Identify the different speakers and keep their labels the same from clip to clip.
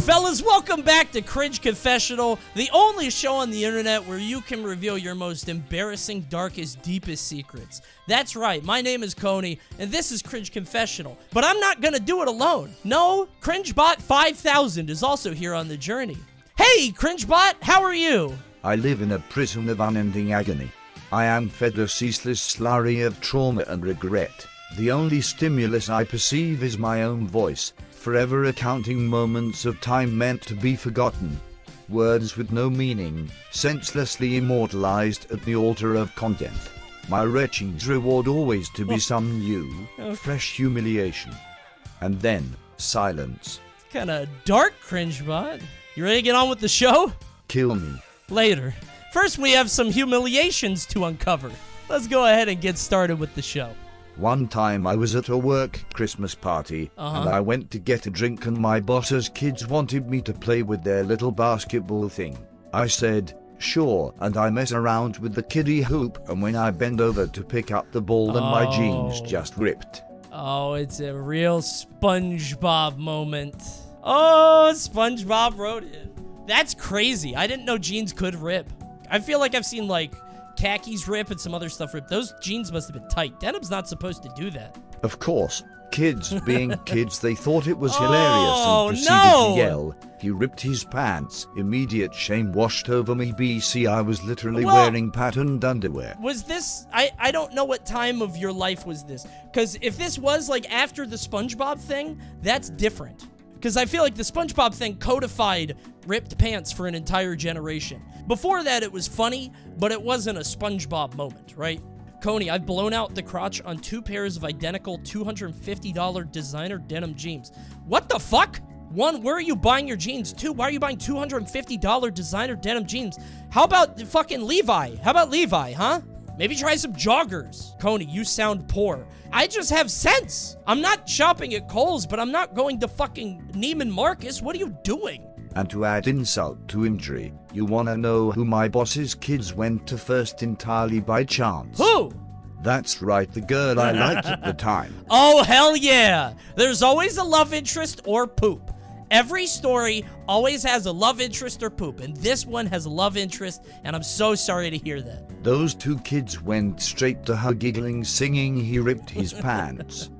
Speaker 1: fellas, welcome back to Cringe Confessional, the only show on the internet where you can reveal your most embarrassing, darkest, deepest secrets. That's right, my name is Coney, and this is Cringe Confessional. But I'm not gonna do it alone. No, CringeBot 5000 is also here on the journey. Hey, CringeBot, how are you?
Speaker 2: I live in a prison of unending agony. I am fed a ceaseless slurry of trauma and regret. The only stimulus I perceive is my own voice, forever recounting moments of time meant to be forgotten. Words with no meaning, senselessly immortalized at the altar of content. My retching's reward always to be some new, fresh humiliation. And then, silence.
Speaker 1: It's kinda dark, CringeBot. You ready to get on with the show?
Speaker 2: Kill me.
Speaker 1: Later. First, we have some humiliations to uncover. Let's go ahead and get started with the show.
Speaker 2: One time I was at a work Christmas party, and I went to get a drink and my boss's kids wanted me to play with their little basketball thing. I said, sure, and I mess around with the kiddie hoop, and when I bend over to pick up the ball and my jeans just ripped.
Speaker 1: Oh, it's a real SpongeBob moment. Oh, SpongeBob wrote it. That's crazy. I didn't know jeans could rip. I feel like I've seen, like, khakis rip and some other stuff rip. Those jeans must have been tight. Denim's not supposed to do that.
Speaker 2: Of course, kids being kids, they thought it was hilarious and proceeded to yell. He ripped his pants. Immediate shame washed over me. BC, I was literally wearing patterned underwear.
Speaker 1: Was this, I don't know what time of your life was this. Because if this was, like, after the SpongeBob thing, that's different. Because I feel like the SpongeBob thing codified ripped pants for an entire generation. Before that, it was funny, but it wasn't a SpongeBob moment, right? Coney, I've blown out the crotch on 2 pairs of identical $250 designer denim jeans. What the fuck? 1, where are you buying your jeans? 2, why are you buying $250 designer denim jeans? How about fucking Levi? How about Levi, huh? Maybe try some joggers. Coney, you sound poor. I just have sense. I'm not shopping at Kohl's, but I'm not going to fucking Neiman Marcus. What are you doing?
Speaker 2: And to add insult to injury, you wanna know who my boss's kids went to first entirely by chance?
Speaker 1: Who?
Speaker 2: That's right, the girl I liked at the time.
Speaker 1: Oh, hell yeah. There's always a love interest or poop. Every story always has a love interest or poop, and this one has a love interest, and I'm so sorry to hear that.
Speaker 2: Those 2 kids went straight to her giggling, singing he ripped his pants.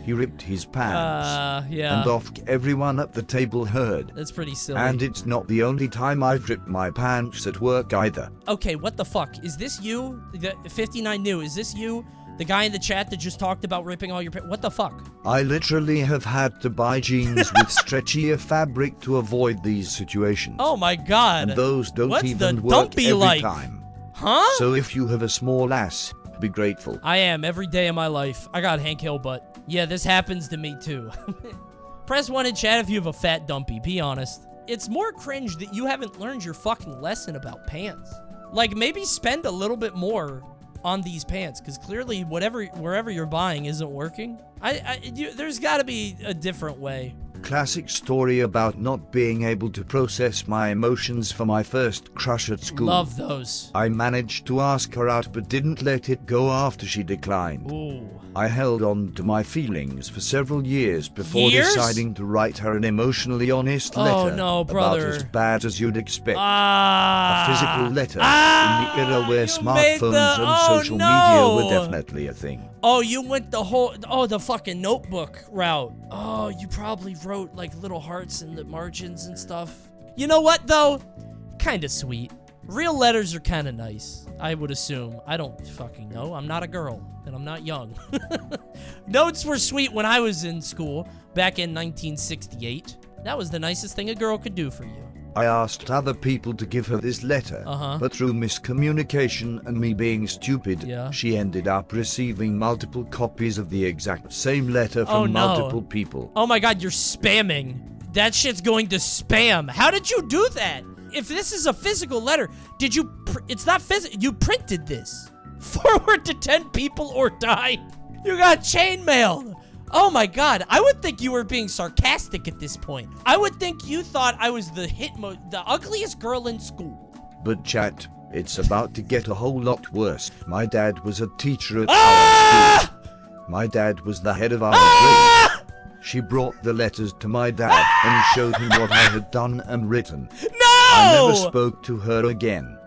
Speaker 2: He ripped his pants.
Speaker 1: Yeah.
Speaker 2: And off everyone at the table heard.
Speaker 1: That's pretty silly.
Speaker 2: And it's not the only time I've ripped my pants at work either.
Speaker 1: Okay, what the fuck? Is this you? The 59 new, is this you? The guy in the chat that just talked about ripping all your pants? What the fuck?
Speaker 2: I literally have had to buy jeans with stretchier fabric to avoid these situations.
Speaker 1: Oh my god.
Speaker 2: And those don't
Speaker 1: What's
Speaker 2: even
Speaker 1: the
Speaker 2: work
Speaker 1: dumpy
Speaker 2: every
Speaker 1: like?
Speaker 2: time.
Speaker 1: Huh?
Speaker 2: So if you have a small ass, be grateful.
Speaker 1: I am every day of my life. I got Hank Hill butt. Yeah, this happens to me too. Press 1 in chat if you have a fat dumpy, be honest. It's more cringe that you haven't learned your fucking lesson about pants. Like, maybe spend a little bit more on these pants, because clearly wherever you're buying isn't working. There's gotta be a different way.
Speaker 2: Classic story about not being able to process my emotions for my first crush at school.
Speaker 1: Love those.
Speaker 2: I managed to ask her out but didn't let it go after she declined.
Speaker 1: Ooh.
Speaker 2: I held on to my feelings for several years before deciding to write her an emotionally honest letter.
Speaker 1: No, brother.
Speaker 2: About as bad as you'd expect.
Speaker 1: A
Speaker 2: physical letter in the era where smartphones and social media were definitely a thing.
Speaker 1: Oh, you went the fucking notebook route. Oh, you probably wrote, like, little hearts in the margins and stuff. You know what, though? Kinda sweet. Real letters are kinda nice, I would assume. I don't fucking know. I'm not a girl, and I'm not young. Notes were sweet when I was in school, back in 1968. That was the nicest thing a girl could do for you.
Speaker 2: I asked other people to give her this letter, but through miscommunication and me being stupid, she ended up receiving multiple copies of the exact same letter from multiple people.
Speaker 1: Oh my god, you're spamming. That shit's going to spam. How did you do that? If this is a physical letter, did you... It's not physical. You printed this. Forward to 10 people or die. You got chainmailed. Oh my god, I would think you were being sarcastic at this point. I would think you thought I was the ugliest girl in school.
Speaker 2: But chat, it's about to get a whole lot worse. My dad was a teacher at our school. My dad was the head of our grade. She brought the letters to my dad and showed him what I had done and written.
Speaker 1: No!
Speaker 2: I never spoke to her again.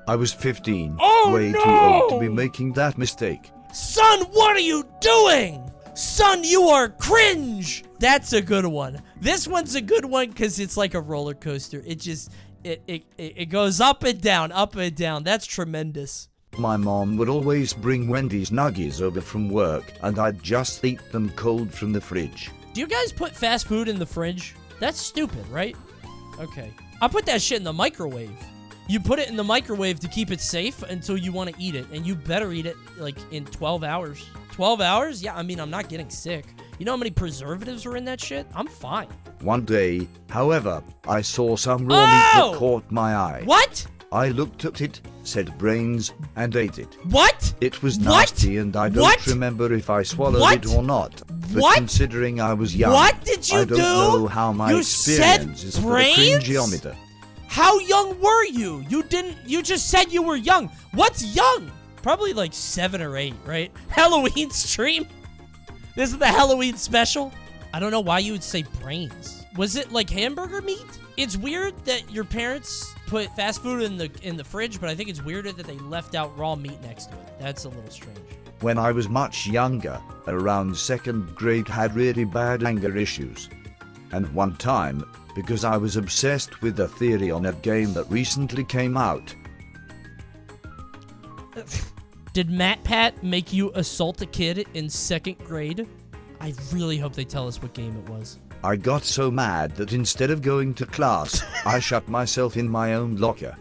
Speaker 2: I was 15, way too old to be making that mistake.
Speaker 1: Son, what are you doing? Son, you are cringe. That's a good one. This one's a good one because it's like a roller coaster. It just, it goes up and down, up and down. That's tremendous.
Speaker 2: My mom would always bring Wendy's nuggets over from work, and I'd just eat them cold from the fridge.
Speaker 1: Do you guys put fast food in the fridge? That's stupid, right? Okay. I put that shit in the microwave. You put it in the microwave to keep it safe until you want to eat it, and you better eat it, like, in 12 hours. 12 hours? Yeah, I mean, I'm not getting sick. You know how many preservatives are in that shit? I'm fine.
Speaker 2: One day, however, I saw some raw meat that caught my eye.
Speaker 1: What?
Speaker 2: I looked at it, said brains, and ate it.
Speaker 1: What?
Speaker 2: It was nasty, and I don't remember if I swallowed it or not. But considering I was young,
Speaker 1: what did you do?
Speaker 2: I don't know how my experience is for the cringeometer.
Speaker 1: How young were you? You just said you were young. What's young? Probably like 7 or 8, right? Halloween stream? This is the Halloween special? I don't know why you would say brains. Was it like hamburger meat? It's weird that your parents put fast food in the fridge, but I think it's weirder that they left out raw meat next to it. That's a little strange.
Speaker 2: When I was much younger, around 2nd grade, had really bad anger issues. And one time, because I was obsessed with a theory on a game that recently came out.
Speaker 1: Did MatPat make you assault a kid in 2nd grade? I really hope they tell us what game it was.
Speaker 2: I got so mad that instead of going to class, I shut myself in my own locker.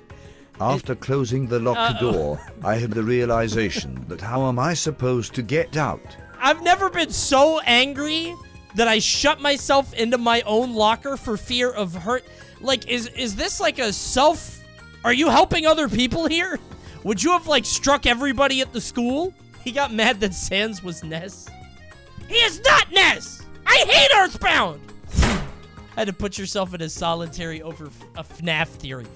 Speaker 2: After closing the locker door, I had the realization that how am I supposed to get out?
Speaker 1: I've never been so angry that I shut myself into my own locker for fear of hurt. Like, is this like a self... Are you helping other people here? Would you have, like, struck everybody at the school? He got mad that Sans was Ness. He is not Ness! I hate Earthbound! Had to put yourself in a solitary over a FNAF theory.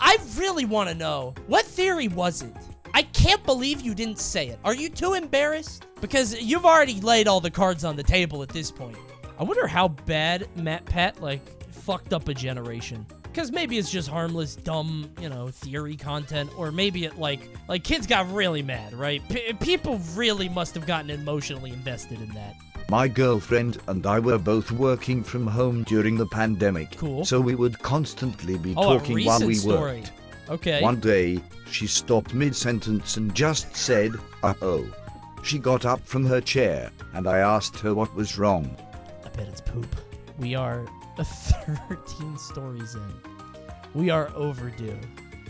Speaker 1: I really want to know, what theory was it? I can't believe you didn't say it. Are you too embarrassed? Because you've already laid all the cards on the table at this point. I wonder how bad MatPat, like, fucked up a generation. Because maybe it's just harmless, dumb, you know, theory content. Or maybe it, like kids got really mad, right? People really must have gotten emotionally invested in that.
Speaker 2: My girlfriend and I were both working from home during the pandemic.
Speaker 1: Cool.
Speaker 2: So we would constantly be talking while we worked.
Speaker 1: Okay.
Speaker 2: One day, she stopped mid-sentence and just said, uh-oh. She got up from her chair, and I asked her what was wrong.
Speaker 1: I bet it's poop. We are 13 stories in. We are overdue.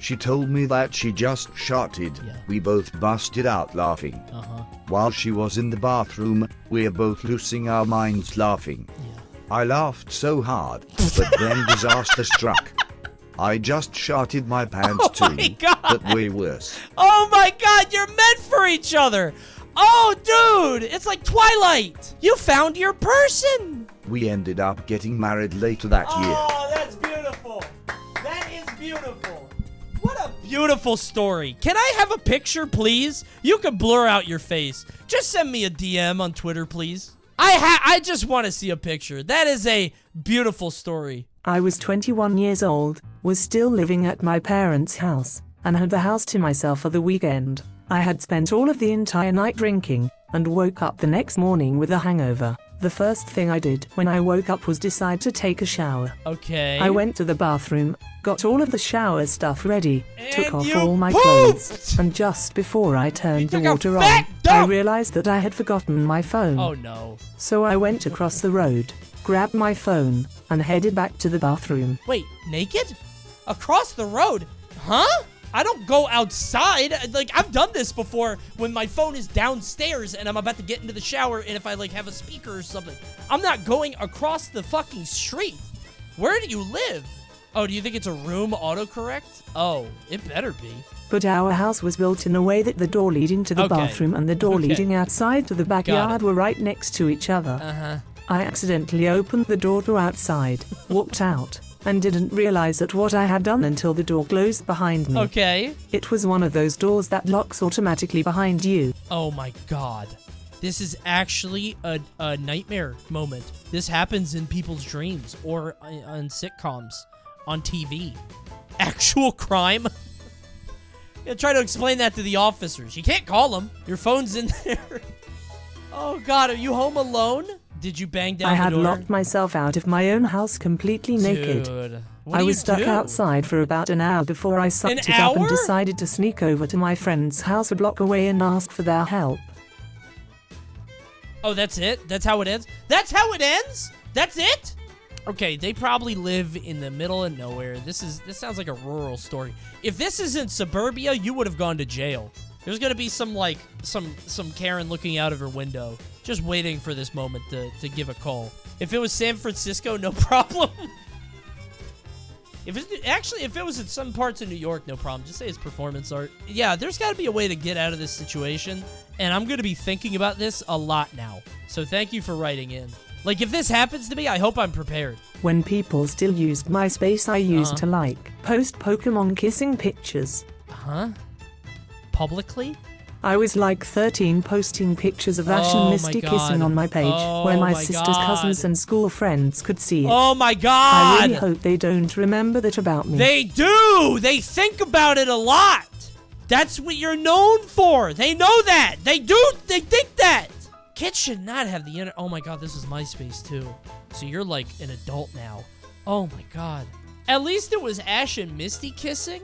Speaker 2: She told me that she just sharted.
Speaker 1: Yeah.
Speaker 2: We both busted out laughing.
Speaker 1: Uh-huh.
Speaker 2: While she was in the bathroom, we're both losing our minds laughing.
Speaker 1: Yeah.
Speaker 2: I laughed so hard, but then disaster struck. I just sharted my pants too, but way worse.
Speaker 1: Oh my god, you're meant for each other! Oh, dude! It's like Twilight! You found your person!
Speaker 2: We ended up getting married later that year.
Speaker 1: Oh, that's beautiful! That is beautiful! What a beautiful story. Can I have a picture, please? You can blur out your face. Just send me a DM on Twitter, please. I just want to see a picture. That is a beautiful story.
Speaker 3: I was 21 years old, was still living at my parents' house, and had the house to myself for the weekend. I had spent all of the entire night drinking, and woke up the next morning with a hangover. The first thing I did when I woke up was decide to take a shower.
Speaker 1: Okay.
Speaker 3: I went to the bathroom, got all of the shower stuff ready, took off
Speaker 1: you
Speaker 3: all my
Speaker 1: pooped!
Speaker 3: clothes, and just before I turned the water on, I realized that I had forgotten my phone.
Speaker 1: Oh no.
Speaker 3: So I went across the road, grabbed my phone, and headed back to the bathroom.
Speaker 1: Wait, naked? Across the road? Huh? I don't go outside. Like, I've done this before when my phone is downstairs and I'm about to get into the shower, and if I, like, have a speaker or something. I'm not going across the fucking street. Where do you live? Oh, do you think it's a room autocorrect? Oh, it better be.
Speaker 3: But our house was built in a way that the door leading to the bathroom and the door leading outside to the backyard were right next to each other.
Speaker 1: Uh-huh.
Speaker 3: I accidentally opened the door to outside, walked out, and didn't realize that what I had done until the door closed behind me.
Speaker 1: Okay.
Speaker 3: It was one of those doors that locks automatically behind you.
Speaker 1: Oh my god. This is actually a nightmare moment. This happens in people's dreams or on sitcoms, on TV. Actual crime. Yeah, try to explain that to the officers. You can't call them. Your phone's in there. Oh, God. Are you home alone? Did you bang down
Speaker 3: I
Speaker 1: the
Speaker 3: had
Speaker 1: door?
Speaker 3: locked myself out of my own house completely naked.
Speaker 1: Dude, what
Speaker 3: I
Speaker 1: do
Speaker 3: was
Speaker 1: you
Speaker 3: stuck
Speaker 1: do?
Speaker 3: outside for about an hour before I sucked
Speaker 1: An
Speaker 3: it up and
Speaker 1: hour?
Speaker 3: decided to sneak over to my friend's house a block away and ask for their help.
Speaker 1: Oh, that's it? That's how it ends? That's how it ends? That's it? Okay, they probably live in the middle of nowhere. This sounds like a rural story. If this isn't suburbia, you would have gone to jail. There's gonna be some Karen looking out of her window, just waiting for this moment to give a call. If it was San Francisco, no problem. If it was in some parts of New York, no problem. Just say it's performance art. Yeah, there's got to be a way to get out of this situation, and I'm going to be thinking about this a lot now. So thank you for writing in. Like, if this happens to me, I hope I'm prepared.
Speaker 3: When people still used MySpace, I used to post Pokemon kissing pictures.
Speaker 1: Huh? Publicly?
Speaker 3: I was like 13 posting pictures of Ash and Misty kissing on my page, where my sister's cousins and school friends could see it.
Speaker 1: Oh my God!
Speaker 3: I really hope they don't remember that about me.
Speaker 1: They do! They think about it a lot! That's what you're known for! They know that! They do! They think that! Kids should not have the internet. Oh my God, this is MySpace too. So you're like an adult now. Oh my God. At least it was Ash and Misty kissing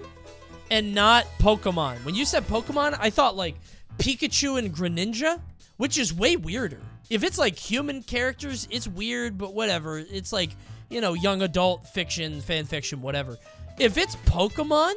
Speaker 1: and not Pokemon. When you said Pokemon, I thought like Pikachu and Greninja, which is way weirder. If it's like human characters, it's weird, but whatever. It's like, you know, young adult fiction, fan fiction, whatever. If it's Pokemon,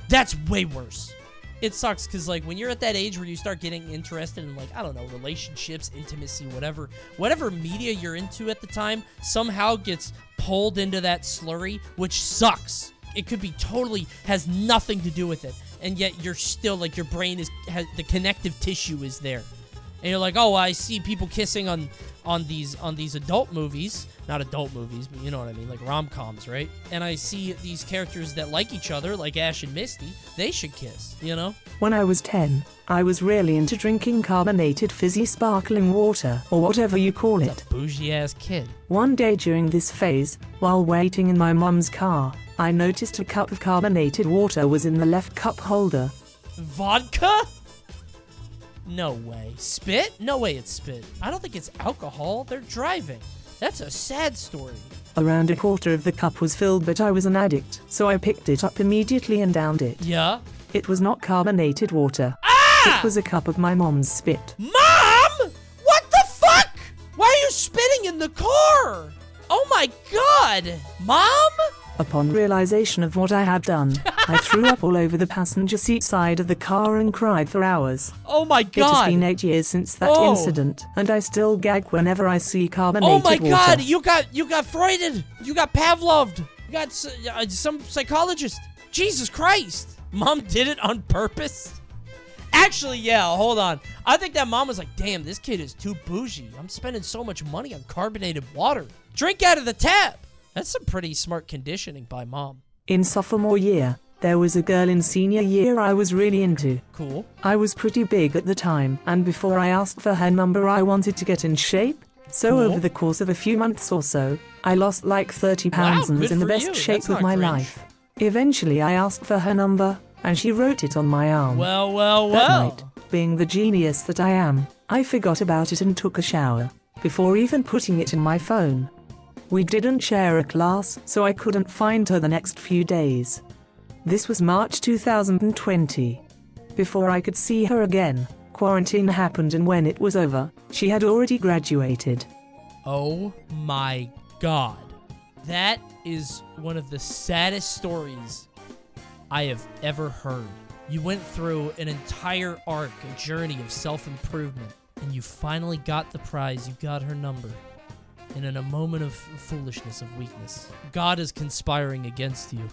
Speaker 1: that's way worse. It sucks because, like, when you're at that age where you start getting interested in, like, I don't know, relationships, intimacy, whatever media you're into at the time somehow gets pulled into that slurry, which sucks. It could be totally has nothing to do with it, and yet you're still, like, your brain the connective tissue is there. And you're like, oh, I see people kissing on these adult movies. Not adult movies, but you know what I mean, like rom-coms, right? And I see these characters that like each other, like Ash and Misty. They should kiss, you know?
Speaker 3: When I was 10, I was really into drinking carbonated fizzy sparkling water, or whatever you call it.
Speaker 1: Bougie-ass kid.
Speaker 3: One day during this phase, while waiting in my mum's car, I noticed a cup of carbonated water was in the left cup holder.
Speaker 1: Vodka? No way. Spit? No way it's spit. I don't think it's alcohol. They're driving. That's a sad story.
Speaker 3: Around a quarter of the cup was filled, but I was an addict, so I picked it up immediately and downed it.
Speaker 1: Yeah?
Speaker 3: It was not carbonated water.
Speaker 1: Ah!
Speaker 3: It was a cup of my mom's spit.
Speaker 1: Mom! What the fuck? Why are you spitting in the car? Oh my God! Mom?
Speaker 3: Upon realization of what I had done, I threw up all over the passenger seat side of the car and cried for hours.
Speaker 1: Oh my God!
Speaker 3: It has been 8 years since that incident, and I still gag whenever I see carbonated water.
Speaker 1: Oh my God! You got Freuded! You got Pavloved! You got some psychologist! Jesus Christ! Mom did it on purpose? Actually, yeah, hold on. I think that mom was like, damn, this kid is too bougie. I'm spending so much money on carbonated water. Drink out of the tap! That's some pretty smart conditioning by mom.
Speaker 3: In sophomore year, there was a girl in senior year I was really into.
Speaker 1: Cool.
Speaker 3: I was pretty big at the time, and before I asked for her number I wanted to get in shape. So
Speaker 1: Cool.
Speaker 3: over the course of a few months or so, I lost like 30 pounds and was in the best shape
Speaker 1: That's
Speaker 3: of
Speaker 1: not
Speaker 3: my
Speaker 1: cringe.
Speaker 3: life. Eventually I asked for her number, and she wrote it on my arm.
Speaker 1: Well.
Speaker 3: That night, being the genius that I am, I forgot about it and took a shower, before even putting it in my phone. We didn't share a class, so I couldn't find her the next few days. This was March 2020. Before I could see her again, quarantine happened, and when it was over, she had already graduated.
Speaker 1: Oh my God. That is one of the saddest stories I have ever heard. You went through an entire arc, a journey of self-improvement, and you finally got the prize. You got her number. And in a moment of foolishness, of weakness, God is conspiring against you.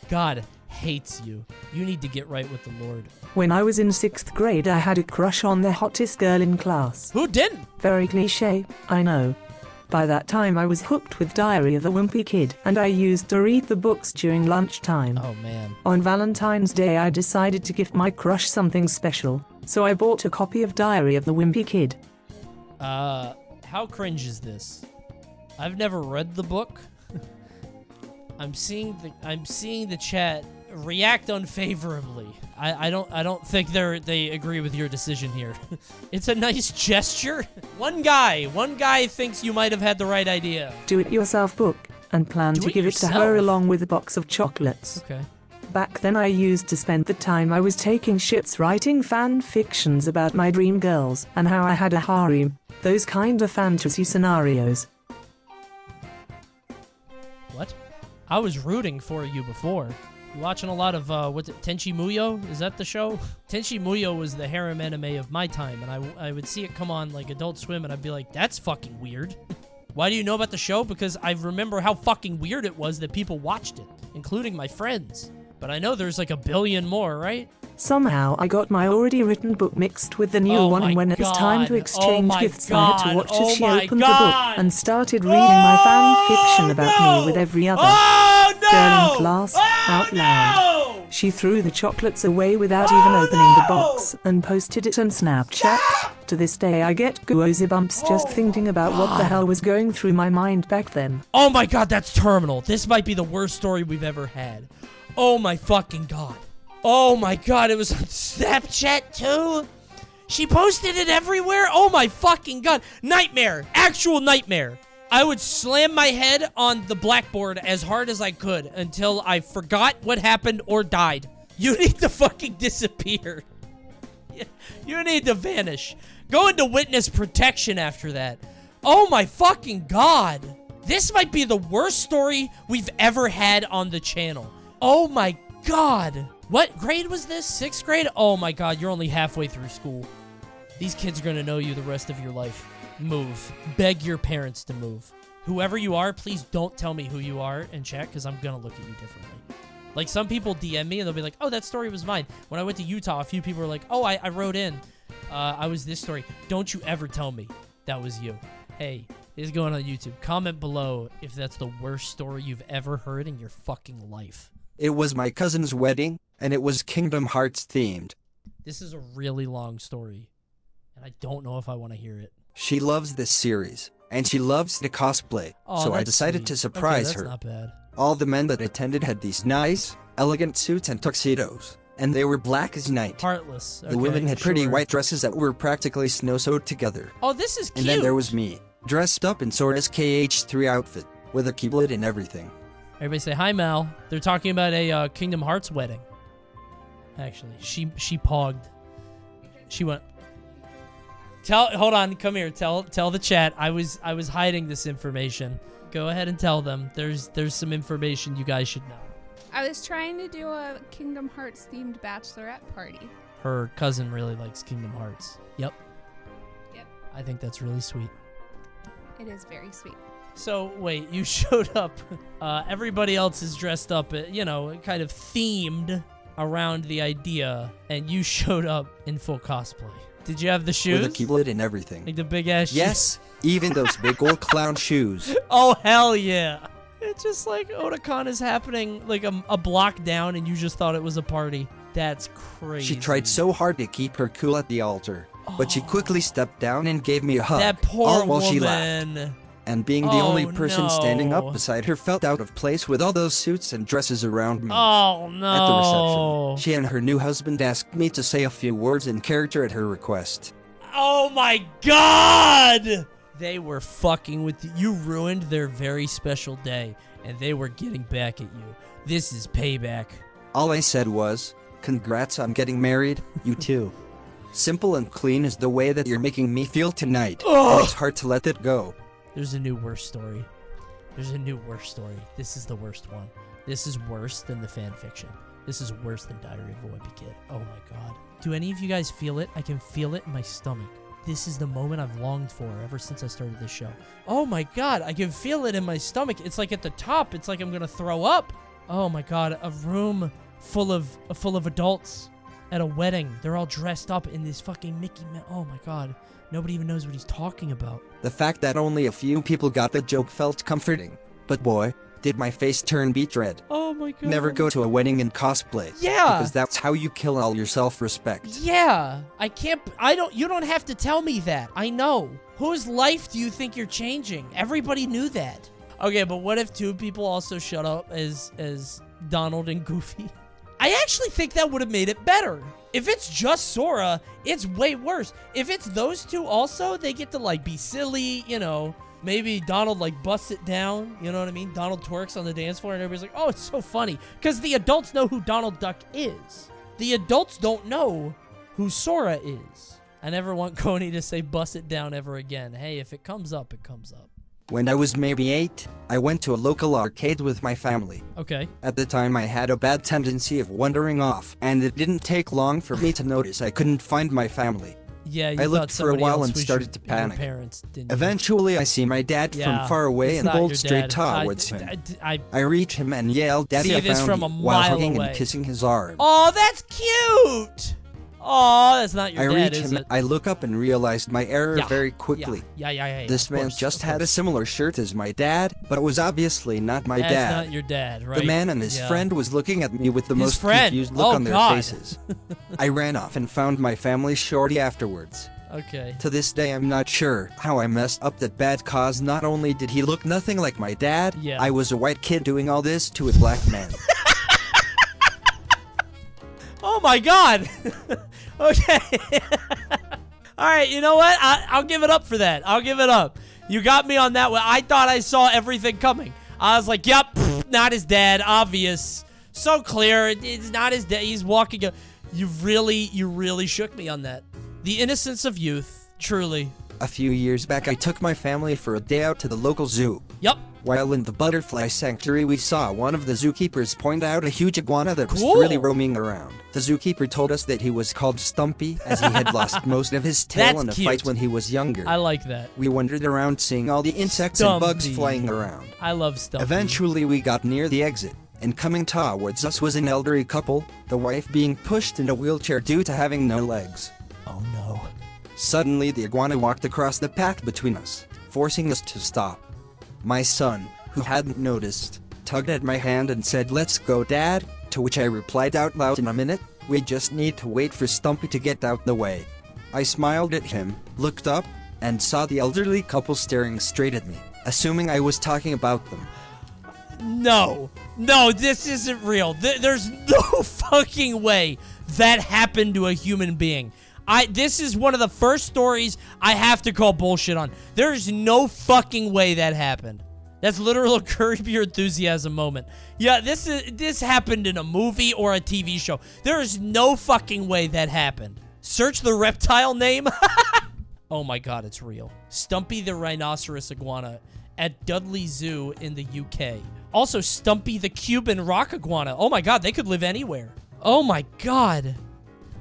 Speaker 1: God hates you. You need to get right with the Lord.
Speaker 3: When I was in 6th grade, I had a crush on the hottest girl in class.
Speaker 1: Who didn't?
Speaker 3: Very cliché, I know. By that time I was hooked with Diary of the Wimpy Kid, and I used to read the books during lunchtime.
Speaker 1: Oh man.
Speaker 3: On Valentine's Day I decided to gift my crush something special, so I bought a copy of Diary of the Wimpy Kid.
Speaker 1: How cringe is this? I've never read the book. I'm seeing the chat react unfavorably. I don't think they agree with your decision here. It's a nice gesture. One guy thinks you might have had the right idea.
Speaker 3: Do-it-yourself book, and plan to give it to her
Speaker 1: yourself?
Speaker 3: along with a box of chocolates.
Speaker 1: Okay.
Speaker 3: Back then I used to spend the time I was taking shits writing fan fictions about my dream girls and how I had a harem, those kind of fantasy scenarios.
Speaker 1: What? I was rooting for you before. You watching a lot of, what's it, Tenchi Muyo? Is that the show? Tenchi Muyo was the harem anime of my time, and I would see it come on, like, Adult Swim, and I'd be like, that's fucking weird. Why do you know about the show? Because I remember how fucking weird it was that people watched it, including my friends. But I know there's like a billion more, right?
Speaker 3: Somehow I got my already written book mixed with the new
Speaker 1: Oh
Speaker 3: one,
Speaker 1: my
Speaker 3: and when it was time to
Speaker 1: God.
Speaker 3: exchange
Speaker 1: Oh my
Speaker 3: gifts I had to
Speaker 1: God.
Speaker 3: watch
Speaker 1: Oh
Speaker 3: as she
Speaker 1: my
Speaker 3: opened the
Speaker 1: God.
Speaker 3: book and started reading my fan fiction about
Speaker 1: no.
Speaker 3: me with every other
Speaker 1: Oh, no!
Speaker 3: girl in class out loud.
Speaker 1: No!
Speaker 3: She threw the chocolates away without even opening the box and posted it on Snapchat. To this day I get goosebumps just thinking about what the hell was going through my mind back then.
Speaker 1: Oh my God, that's terminal. This might be the worst story we've ever had. Oh my fucking God. Oh my God, it was on Snapchat too? She posted it everywhere? Oh my fucking God. Nightmare. Actual nightmare. I would slam my head on the blackboard as hard as I could until I forgot what happened or died. You need to fucking disappear. You need to vanish. Go into witness protection after that. Oh my fucking God. This might be the worst story we've ever had on the channel. Oh my God. What grade was this? 6th grade? Oh my God, you're only halfway through school. These kids are gonna know you the rest of your life. Move. Beg your parents to move. Whoever you are, please don't tell me who you are and check, because I'm gonna look at you differently. Like, some people DM me and they'll be like, oh, that story was mine. When I went to Utah, a few people were like, oh, I wrote in. I was this story. Don't you ever tell me that was you. Hey, this is going on YouTube. Comment below if that's the worst story you've ever heard in your fucking life.
Speaker 4: It was my cousin's wedding, and it was Kingdom Hearts themed.
Speaker 1: This is a really long story, and I don't know if I want to hear it.
Speaker 4: She loves this series, and she loves to cosplay,
Speaker 1: Oh,
Speaker 4: so I
Speaker 1: that's
Speaker 4: decided
Speaker 1: sweet.
Speaker 4: to surprise
Speaker 1: Okay,
Speaker 4: her.
Speaker 1: that's not bad.
Speaker 4: All the men that attended had these nice, elegant suits and tuxedos, and they were black as night.
Speaker 1: Heartless.
Speaker 4: The women had pretty
Speaker 1: sure.
Speaker 4: white dresses that were practically snow-sewed together.
Speaker 1: Oh, this is cute.
Speaker 4: And then there was me, dressed up in Sora's KH3 outfit, with a keyblade and everything.
Speaker 1: Everybody say hi, Mal. They're talking about a Kingdom Hearts wedding. Actually, she pogged. She went. Hold on, come here. Tell the chat. I was hiding this information. Go ahead and tell them. There's some information you guys should know.
Speaker 5: I was trying to do a Kingdom Hearts themed bachelorette party.
Speaker 1: Her cousin really likes Kingdom Hearts. Yep.
Speaker 5: Yep.
Speaker 1: I think that's really sweet.
Speaker 5: It is very sweet.
Speaker 1: So, wait, you showed up. Everybody else is dressed up, kind of themed around the idea, and you showed up in full cosplay. Did you have the shoes?
Speaker 4: With a keyblade and everything.
Speaker 1: Like the big ass shoes?
Speaker 4: Yes, even those big old clown shoes.
Speaker 1: Oh, hell yeah. It's just like Otakon is happening like a block down, and you just thought it was a party. That's crazy.
Speaker 4: She tried so hard to keep her cool at the altar, but she quickly stepped down and gave me a hug.
Speaker 1: That poor
Speaker 4: all while
Speaker 1: woman.
Speaker 4: she laughed. And being the only person standing up beside her felt out of place with all those suits and dresses around me.
Speaker 1: Oh, no.
Speaker 4: At the reception, she and her new husband asked me to say a few words in character at her request.
Speaker 1: Oh, my God. They were fucking with you. You ruined their very special day, and they were getting back at you. This is payback.
Speaker 4: All I said was, congrats on getting married, you too. Simple and clean is the way that you're making me feel tonight, and it's hard to let it go.
Speaker 1: There's a new worst story. There's a new worst story. This is the worst one. This is worse than the fan fiction. This is worse than Diary of a Wimpy Kid. Oh my God. Do any of you guys feel it? I can feel it in my stomach. This is the moment I've longed for ever since I started this show. Oh my God, I can feel it in my stomach. It's like at the top. It's like I'm gonna throw up. Oh my God, a room full of adults. at a wedding. They're all dressed up in this fucking Mickey Mouse. Oh my god. Nobody even knows what he's talking about.
Speaker 4: The fact that only a few people got the joke felt comforting. But boy, did my face turn beet red.
Speaker 1: Oh my god.
Speaker 4: Never go to a wedding in cosplay.
Speaker 1: Yeah.
Speaker 4: Because that's how you kill all your self-respect.
Speaker 1: Yeah. You don't have to tell me that. I know. Whose life do you think you're changing? Everybody knew that. Okay, but what if two people also shut up as Donald and Goofy? I actually think that would have made it better. If it's just Sora, it's way worse. If it's those two also, they get to like be silly, you know. Maybe Donald like busts it down, you know what I mean? Donald twerks on the dance floor and everybody's like, oh, it's so funny. Because the adults know who Donald Duck is. The adults don't know who Sora is. I never want Coney to say bust it down ever again. Hey, if it comes up, it comes up.
Speaker 4: When I was maybe 8, I went to a local arcade with my family.
Speaker 1: Okay.
Speaker 4: At the time I had a bad tendency of wandering off, and it didn't take long for me to notice I couldn't find my family.
Speaker 1: Yeah, you
Speaker 4: I
Speaker 1: thought
Speaker 4: looked for a
Speaker 1: somebody
Speaker 4: while
Speaker 1: else
Speaker 4: and
Speaker 1: was
Speaker 4: started to panic.
Speaker 1: Your parents, didn't you?
Speaker 4: Eventually I see my dad from far away
Speaker 1: it's
Speaker 4: and
Speaker 1: not
Speaker 4: bolt
Speaker 1: your
Speaker 4: straight
Speaker 1: dad.
Speaker 4: towards him.
Speaker 1: I
Speaker 4: I reach him and yell, "Daddy,
Speaker 1: see
Speaker 4: I
Speaker 1: this
Speaker 4: found
Speaker 1: from
Speaker 4: you,"
Speaker 1: a
Speaker 4: while
Speaker 1: mile
Speaker 4: hugging
Speaker 1: away.
Speaker 4: and kissing his arm.
Speaker 1: Oh, that's cute! Oh, that's not your
Speaker 4: I
Speaker 1: dad,
Speaker 4: reach
Speaker 1: is
Speaker 4: him,
Speaker 1: it?
Speaker 4: I look up and realized my error
Speaker 1: Yeah,
Speaker 4: very quickly.
Speaker 1: Yeah.
Speaker 4: This
Speaker 1: of
Speaker 4: man
Speaker 1: course,
Speaker 4: just
Speaker 1: of
Speaker 4: had a
Speaker 1: course.
Speaker 4: similar shirt as my dad, but it was obviously not my
Speaker 1: That's
Speaker 4: dad.
Speaker 1: not your dad, right?
Speaker 4: The man and his
Speaker 1: Yeah.
Speaker 4: friend was looking at me with the
Speaker 1: His
Speaker 4: most
Speaker 1: friend?
Speaker 4: confused look
Speaker 1: Oh,
Speaker 4: on their
Speaker 1: God.
Speaker 4: faces. I ran off and found my family shortly afterwards.
Speaker 1: Okay.
Speaker 4: To this day I'm not sure how I messed up that bad, cause not only did he look nothing like my dad,
Speaker 1: Yeah.
Speaker 4: I was a white kid doing all this to a black man.
Speaker 1: Oh my god! Okay. Alright, you know what? I'll give it up for that. I'll give it up. You got me on that one. I thought I saw everything coming. I was like, yep, not his dad. Obvious. So clear. It's not his dad. He's walking. You really shook me on that. The innocence of youth. Truly.
Speaker 4: A few years back I took my family for a day out to the local zoo.
Speaker 1: Yep.
Speaker 4: While in the butterfly sanctuary we saw one of the zookeepers point out a huge iguana that was
Speaker 1: Cool.
Speaker 4: freely roaming around. The zookeeper told us that he was called Stumpy, as he had lost most of his tail
Speaker 1: That's
Speaker 4: in a
Speaker 1: cute.
Speaker 4: fight when he was younger.
Speaker 1: I like that.
Speaker 4: We wandered around seeing all the insects and bugs
Speaker 1: Stumpy.
Speaker 4: flying around.
Speaker 1: I love stuff.
Speaker 4: Eventually we got near the exit, and coming towards us was an elderly couple, the wife being pushed in a wheelchair due to having no legs.
Speaker 1: Oh no.
Speaker 4: Suddenly the iguana walked across the path between us, forcing us to stop. My son, who hadn't noticed, tugged at my hand and said, "Let's go, Dad," to which I replied out loud, "In a minute, we just need to wait for Stumpy to get out the way." I smiled at him, looked up, and saw the elderly couple staring straight at me, assuming I was talking about them.
Speaker 1: No, this isn't real. There's no fucking way that happened to a human being. This is one of the first stories I have to call bullshit on. There's no fucking way that happened. That's literal Curb Your Enthusiasm moment. Yeah, this happened in a movie or a TV show. There is no fucking way that happened. Search the reptile name. Oh my god, it's real. Stumpy the rhinoceros iguana at Dudley Zoo in the UK. Also, Stumpy the Cuban rock iguana. Oh my god, they could live anywhere. Oh my god.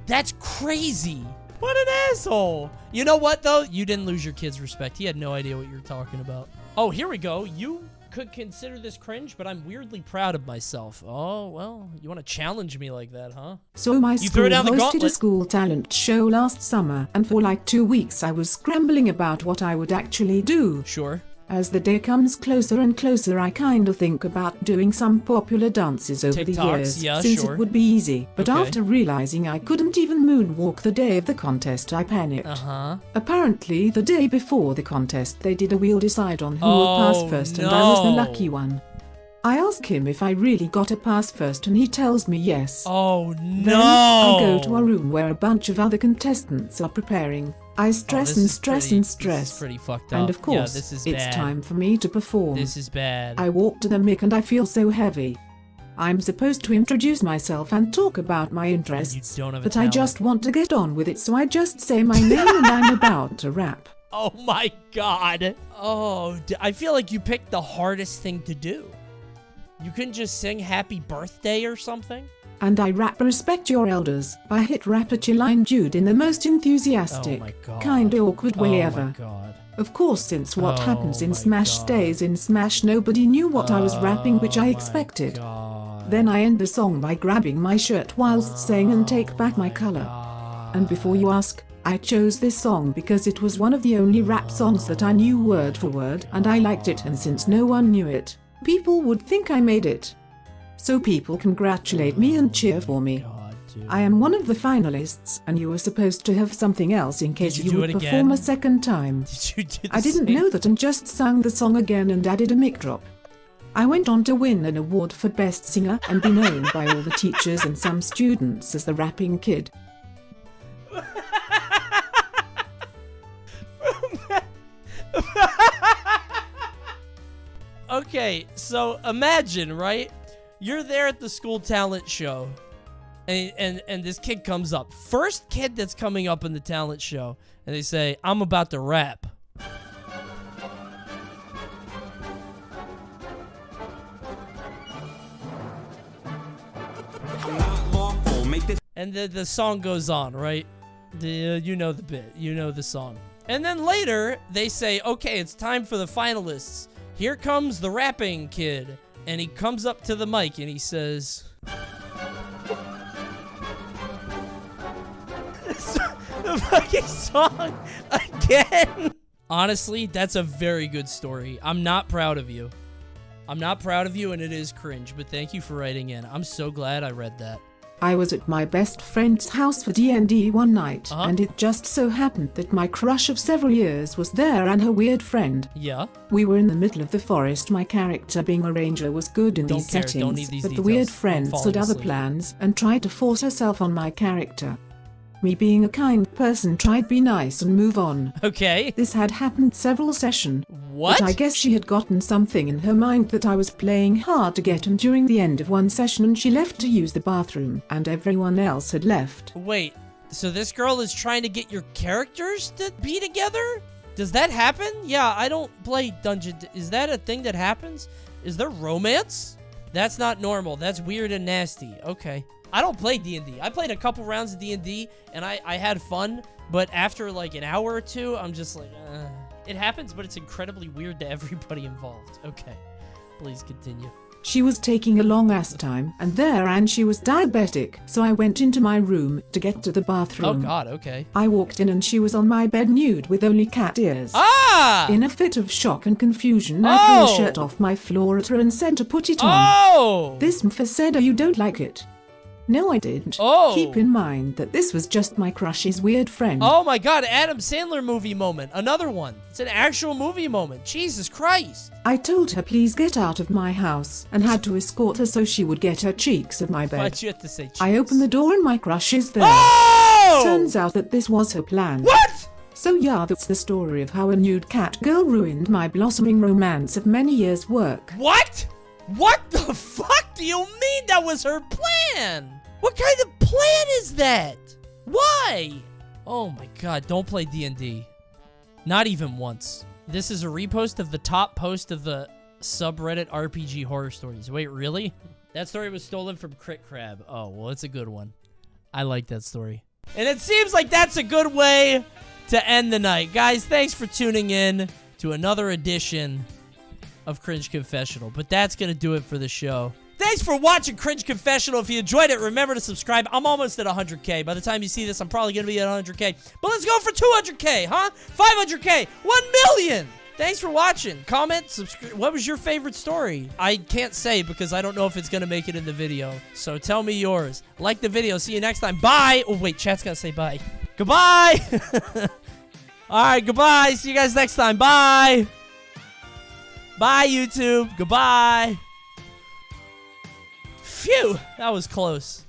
Speaker 1: That's crazy. What an asshole. You know what, though? You didn't lose your kid's respect. He had no idea what you were talking about. Oh, here we go. You could consider this cringe, but I'm weirdly proud of myself. Oh, well, you want to challenge me like that, huh?
Speaker 6: So my
Speaker 1: You threw
Speaker 6: school
Speaker 1: down the
Speaker 6: hosted a
Speaker 1: gauntlet.
Speaker 6: school talent show last summer, and for like 2 weeks I was scrambling about what I would actually do.
Speaker 1: Sure.
Speaker 6: As the day comes closer and closer, I kind of think about doing some popular dances over the
Speaker 1: TikToks,
Speaker 6: years,
Speaker 1: yeah,
Speaker 6: since
Speaker 1: sure.
Speaker 6: it would be easy. But
Speaker 1: Okay.
Speaker 6: after realizing I couldn't even moonwalk the day of the contest, I panicked.
Speaker 1: Uh-huh.
Speaker 6: Apparently, the day before the contest, they did a wheel decide on who
Speaker 1: Oh,
Speaker 6: would pass first, and I was the
Speaker 1: no.
Speaker 6: lucky one. I ask him if I really got a pass first, and he tells me yes.
Speaker 1: Oh, no.
Speaker 6: Then I go to a room where a bunch of other contestants are preparing. I stress
Speaker 1: this
Speaker 6: and
Speaker 1: is
Speaker 6: stress
Speaker 1: pretty-
Speaker 6: and
Speaker 1: This
Speaker 6: stress.
Speaker 1: is pretty fucked up.
Speaker 6: And of course,
Speaker 1: yeah, this is
Speaker 6: it's
Speaker 1: bad.
Speaker 6: time for me to perform.
Speaker 1: This is bad.
Speaker 6: I walk to the mic and I feel so heavy. I'm supposed to introduce myself and talk about my interests,
Speaker 1: don't have a
Speaker 6: but I
Speaker 1: talent.
Speaker 6: just want to get on with it, so I just say my name and I'm about to rap.
Speaker 1: Oh my god. Oh, I feel like you picked the hardest thing to do. You couldn't just sing happy birthday or something?
Speaker 6: And I rap Respect Your Elders by hit rapper Chiline Jude in the most enthusiastic,
Speaker 1: Oh my God.
Speaker 6: kinda awkward way
Speaker 1: Oh
Speaker 6: ever.
Speaker 1: my god.
Speaker 6: Of course, since what
Speaker 1: Oh
Speaker 6: happens in
Speaker 1: my
Speaker 6: Smash
Speaker 1: God.
Speaker 6: stays in Smash, nobody knew what I was rapping, which I
Speaker 1: Oh
Speaker 6: expected.
Speaker 1: my god.
Speaker 6: Then I end the song by grabbing my shirt whilst saying and take back my color. And before you ask, I chose this song because it was one of the only rap songs that I knew word for word, and I liked it, and since no one knew it, people would think I made it. So people congratulate me and cheer for me. I am one of the finalists, and you were supposed to have something else in case you would perform a second time.
Speaker 1: Did you do the
Speaker 6: I didn't know that and just sang the song again and added a mic drop. I went on to win an award for Best Singer and be known by all the teachers and some students as the rapping kid.
Speaker 1: Okay, so imagine, right? You're there at the school talent show, and this kid comes up. First kid that's coming up in the talent show, and they say, I'm about to rap. And the song goes on, right? You know the bit. You know the song. And then later, they say, okay, it's time for the finalists. Here comes the rapping kid. And he comes up to the mic and he says... the fucking song again. Honestly, that's a very good story. I'm not proud of you. I'm not proud of you, and it is cringe, but thank you for writing in. I'm so glad I read that.
Speaker 6: I was at my best friend's house for D&D one night, and it just so happened that my crush of several years was there and her weird friend.
Speaker 1: Yeah?
Speaker 6: We were in the middle of the forest. My character, being a ranger, was good in these settings, but the weird friend had other plans and tried to force herself on my character. Me, being a kind person, tried to be nice and move on.
Speaker 1: Okay.
Speaker 6: This had happened several sessions.
Speaker 1: What?
Speaker 6: But I guess she had gotten something in her mind that I was playing hard to get, and during the end of one session she left to use the bathroom, and everyone else had left.
Speaker 1: Wait, so this girl is trying to get your characters to be together? Does that happen? Yeah, I don't play Dungeon. Is that a thing that happens? Is there romance? That's not normal. That's weird and nasty. Okay. I don't play D&D. I played a couple rounds of D&D, and I had fun, but after like an hour or two, I'm just like, It happens, but it's incredibly weird to everybody involved. Okay, please continue.
Speaker 6: She was taking a long-ass time, and she was diabetic, so I went into my room to get to the bathroom.
Speaker 1: Oh god, okay.
Speaker 6: I walked in and she was on my bed nude with only cat ears.
Speaker 1: Ah!
Speaker 6: In a fit of shock and confusion, I pulled the shirt off my floor at her and said to put it on.
Speaker 1: Oh!
Speaker 6: This mf said, you don't like it. No, I didn't.
Speaker 1: Oh!
Speaker 6: Keep in mind that this was just my crush's weird friend.
Speaker 1: Oh my god, Adam Sandler movie moment. Another one. It's an actual movie moment. Jesus Christ.
Speaker 6: I told her please get out of my house and had to escort her so she would get her cheeks at my bed.
Speaker 1: Why'd you have to say cheeks?
Speaker 6: I opened the door and my crush is there.
Speaker 1: Oh!
Speaker 6: Turns out that this was her plan.
Speaker 1: What?
Speaker 6: So yeah, that's the story of how a nude cat girl ruined my blossoming romance of many years' work.
Speaker 1: What? What the fuck do you mean that was her plan? What kind of plan is that? Why? Oh my god, don't play D&D. Not even once. This is a repost of the top post of the subreddit RPG horror stories. Wait, really? That story was stolen from Crit Crab. Oh, well, it's a good one. I like that story. And it seems like that's a good way to end the night. Guys, thanks for tuning in to another edition of Cringe Confessional, but that's gonna do it for the show. Thanks for watching Cringe Confessional. If you enjoyed it, remember to subscribe. I'm almost at 100K. By the time you see this, I'm probably gonna be at 100K. But let's go for 200K, huh? 500K, 1 million. Thanks for watching. Comment, subscribe. What was your favorite story? I can't say because I don't know if it's gonna make it in the video. So tell me yours. Like the video. See you next time. Bye. Oh wait, chat's gotta say bye. Goodbye. All right, goodbye. See you guys next time. Bye. Bye, YouTube. Goodbye. Phew, that was close.